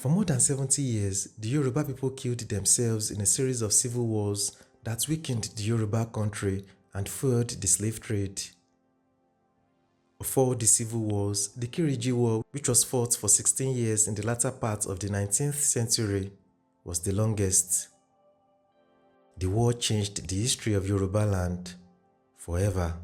For more than 70 years, the Yoruba people killed themselves in a series of civil wars that weakened the Yoruba country and fueled the slave trade. Of all the civil wars, the Kiriji War, which was fought for 16 years in the latter part of the 19th century, was the longest. The war changed the history of Yoruba land forever.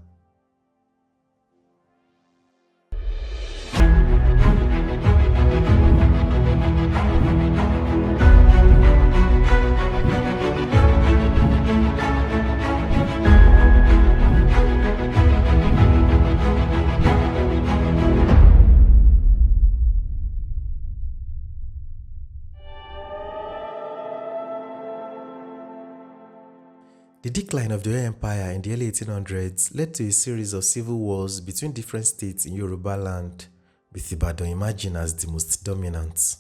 The decline of the Oyo Empire in the early 1800s led to a series of civil wars between different states in Yoruba land, with Ibadan emerging as the most dominant.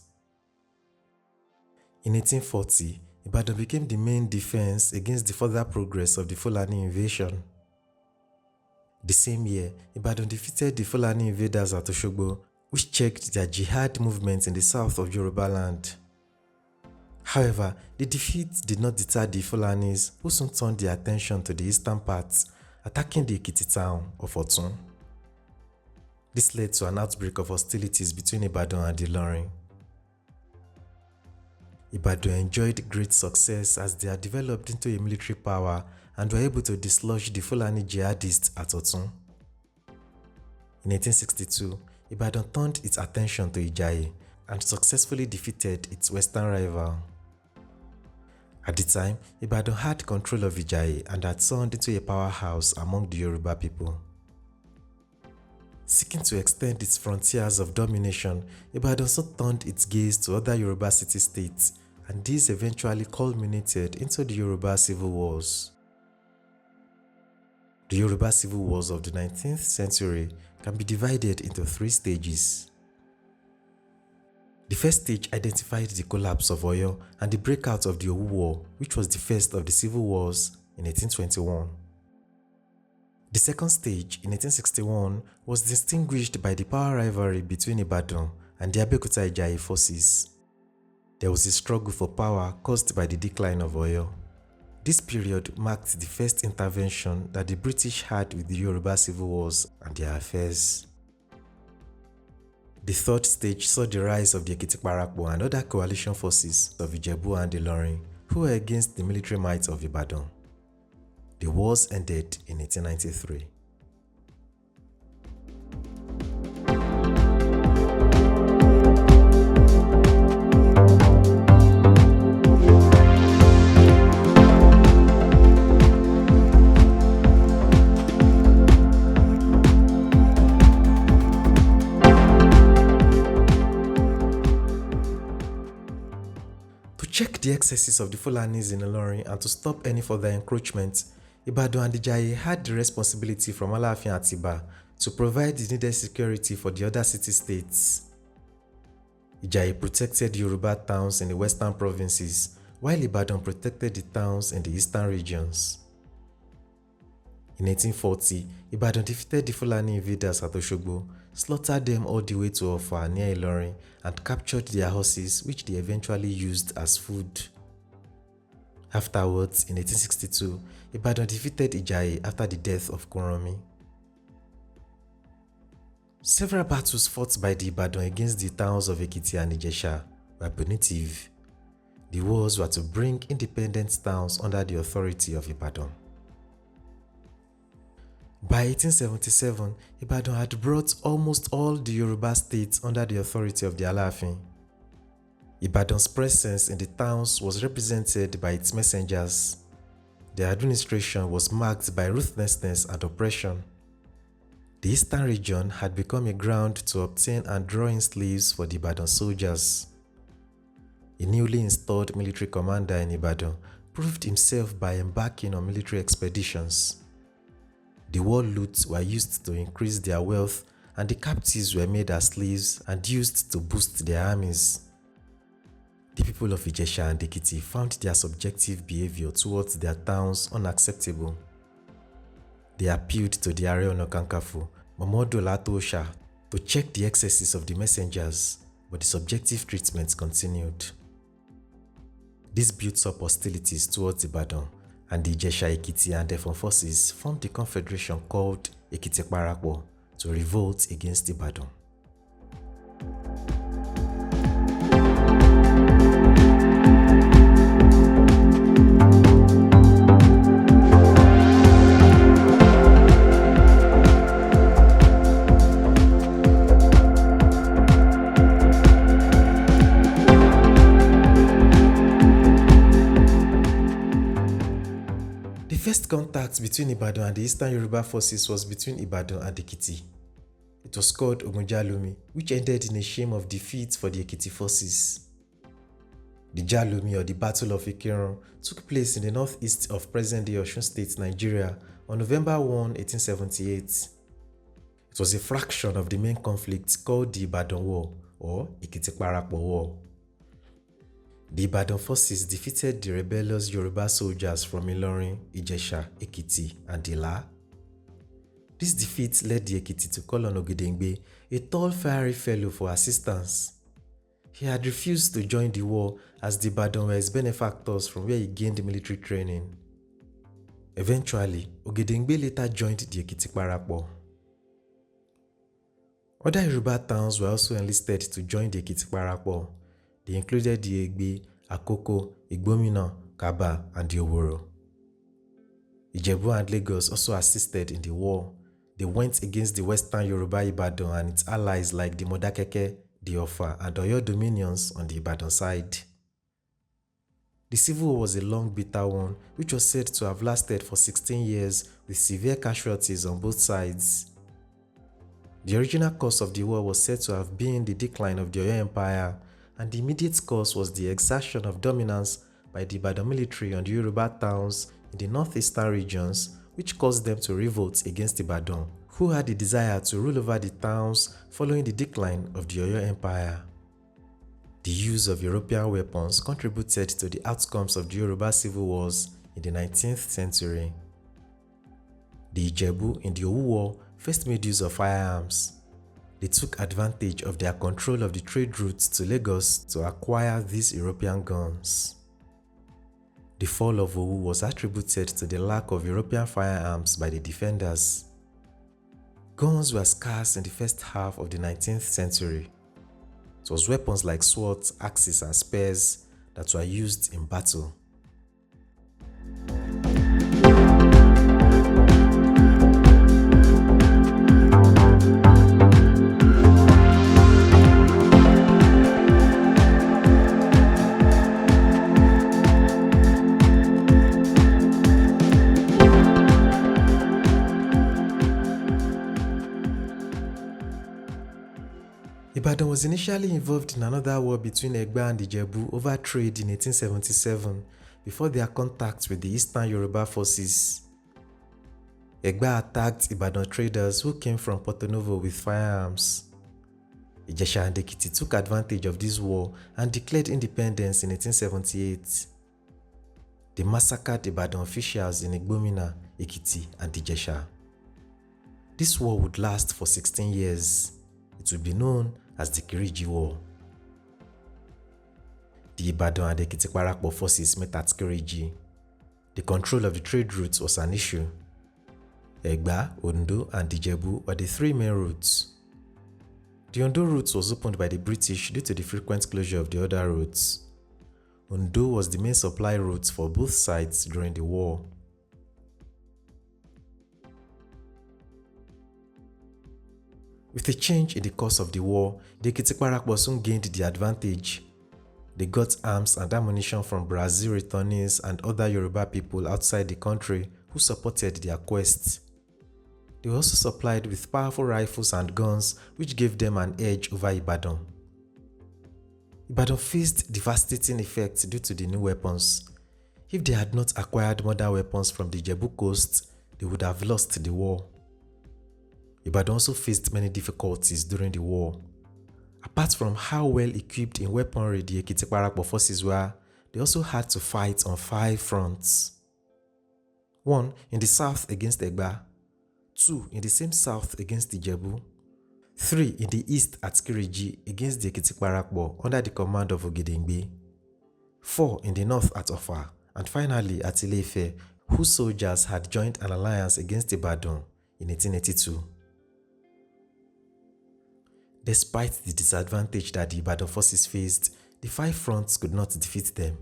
In 1840, Ibadan became the main defense against the further progress of the Fulani invasion. The same year, Ibadan defeated the Fulani invaders at Oshogbo, which checked their jihad movement in the south of Yoruba land. However, the defeat did not deter the Fulanis, who soon turned their attention to the eastern parts, attacking the Ekiti town of Otun. This led to an outbreak of hostilities between Ibadan and Ilorin. Ibadan enjoyed great success as they had developed into a military power and were able to dislodge the Fulani jihadists at Otun. In 1862, Ibadan turned its attention to Ijaye and successfully defeated its western rival. At the time, Ibadan had control of Ijaye and had turned into a powerhouse among the Yoruba people. Seeking to extend its frontiers of domination, Ibadan also turned its gaze to other Yoruba city-states, and this eventually culminated into the Yoruba Civil Wars. The Yoruba Civil Wars of the 19th century can be divided into three stages. The first stage identified the collapse of Oyo and the breakout of the Owu War, which was the first of the civil wars in 1821. The second stage, in 1861, was distinguished by the power rivalry between Ibadan and the Abeokuta Ijaye forces. There was a struggle for power caused by the decline of Oyo. This period marked the first intervention that the British had with the Yoruba Civil Wars and their affairs. The third stage saw the rise of the Ekiti Parapọ and other coalition forces of Ijebu and Ilorin, who were against the military might of Ibadan. The wars ended in 1893. To check the excesses of the Fulanis in Ilorin and to stop any further encroachment, Ibadan and Ijaye had the responsibility from Alaafin Atiba to provide the needed security for the other city-states. Ijaye protected Yoruba towns in the western provinces, while Ibadan protected the towns in the eastern regions. In 1840, Ibadan defeated the Fulani invaders at Oshogbo, slaughtered them all the way to Ofa near Ilorin, and captured their horses, which they eventually used as food. Afterwards, in 1862, Ibadan defeated Ijaye after the death of Kunrami. Several battles fought by the Ibadan against the towns of Ekiti and Ijesha were punitive. The wars were to bring independent towns under the authority of Ibadan. By 1877, Ibadan had brought almost all the Yoruba states under the authority of the Alaafin. Ibadan's presence in the towns was represented by its messengers. Their administration was marked by ruthlessness and oppression. The eastern region had become a ground to obtain and draw in slaves for the Ibadan soldiers. A newly installed military commander in Ibadan proved himself by embarking on military expeditions. The war loots were used to increase their wealth, and the captives were made as slaves and used to boost their armies. The people of Ijesha and Ekiti found their subjective behavior towards their towns unacceptable. They appealed to the Ààrẹ Ọ̀nà Kakanfò, Muhammadu Latosha, to check the excesses of the messengers, but the subjective treatment continued. This built up hostilities towards Ibadan, and the Ijesha Ekiti and Efon forces formed a confederation called Ekiti Parapọ̀ to revolt against Ibadan. The first contact between Ibadan and the Eastern Yoruba forces was between Ibadan and Ekiti. It was called Ogun-Jalumi, which ended in a shame of defeat for the Ekiti forces. The Jalumi, or the Battle of Ikirun, took place in the northeast of present-day Osun State, Nigeria, on November 1, 1878. It was a fraction of the main conflict called the Ibadan War, or Ekiti Parapọ̀ War. The Ibadan forces defeated the rebellious Yoruba soldiers from Ilorin, Ijesha, Ekiti, and Ila. This defeat led the Ekiti to call on Ogedengbe, a tall, fiery fellow, for assistance. He had refused to join the war as the Ibadan were his benefactors from where he gained military training. Eventually, Ogedengbe later joined the Ekiti Parapọ̀. Other Yoruba towns were also enlisted to join the Ekiti Parapọ̀. They included the Egbe, Akoko, Igbomina, Kaba, and the Oworo. Ijebu and Lagos also assisted in the war. They went against the Western Yoruba Ibadan and its allies like the Modakeke, the Ofa, and Oyo dominions on the Ibadan side. The Civil War was a long, bitter one, which was said to have lasted for 16 years with severe casualties on both sides. The original cause of the war was said to have been the decline of the Oyo Empire, and the immediate cause was the exertion of dominance by the Ibadan military on the Yoruba towns in the northeastern regions, which caused them to revolt against Ibadan, who had the desire to rule over the towns following the decline of the Oyo Empire. The use of European weapons contributed to the outcomes of the Yoruba Civil Wars in the 19th century. The Ijebu in the Owu War first made use of firearms. They took advantage of their control of the trade routes to Lagos to acquire these European guns. The fall of Owu was attributed to the lack of European firearms by the defenders. Guns were scarce in the first half of the 19th century. It was weapons like swords, axes, and spears that were used in battle. Ibadan was initially involved in another war between Egba and Ijebu over trade in 1877 before their contact with the Eastern Yoruba forces. Egba attacked Ibadan traders who came from Porto Novo with firearms. Ijesha and Ekiti took advantage of this war and declared independence in 1878. They massacred Ibadan officials in Igbomina, Ekiti, and Ijesha. This war would last for 16 years. It would be known as the Kiriji War. The Ibadan and Ekiti Parapọ̀ forces met at Kiriji. The control of the trade routes was an issue. Egba, Ondo, and Ijebu were the three main routes. The Ondo route was opened by the British due to the frequent closure of the other routes. Ondo was the main supply route for both sides during the war. With a change in the course of the war, the Ekiti Parapọ̀ soon gained the advantage. They got arms and ammunition from Brazil returnees and other Yoruba people outside the country who supported their quest. They were also supplied with powerful rifles and guns which gave them an edge over Ibadan. Ibadan faced devastating effects due to the new weapons. If they had not acquired modern weapons from the Ijebu coast, they would have lost the war. Ibadan also faced many difficulties during the war. Apart from how well equipped in weaponry the Ekiti Parapọ̀ forces were, they also had to fight on 5 fronts. 1. In the south against Egba. 2. In the same south against Ijebu. 3 in the east at Kiriji against the Ekiti under the command of Ogedengbe, 4 in the north at Offa, and finally at Ile-Ife, whose soldiers had joined an alliance against Ibadan in 1882. Despite the disadvantage that the Ibadan forces faced, the 5 fronts could not defeat them.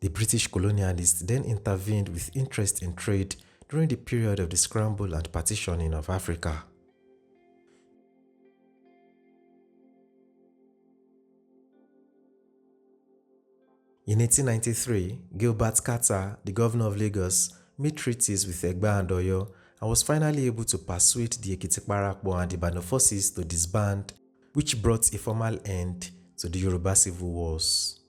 The British colonialists then intervened with interest in trade during the period of the scramble and partitioning of Africa. In 1893, Gilbert Carter, the governor of Lagos, made treaties with Egba and Oyo and was finally able to persuade the Ekiti and Ibadan forces to disband, which brought a formal end to the Yoruba Civil Wars.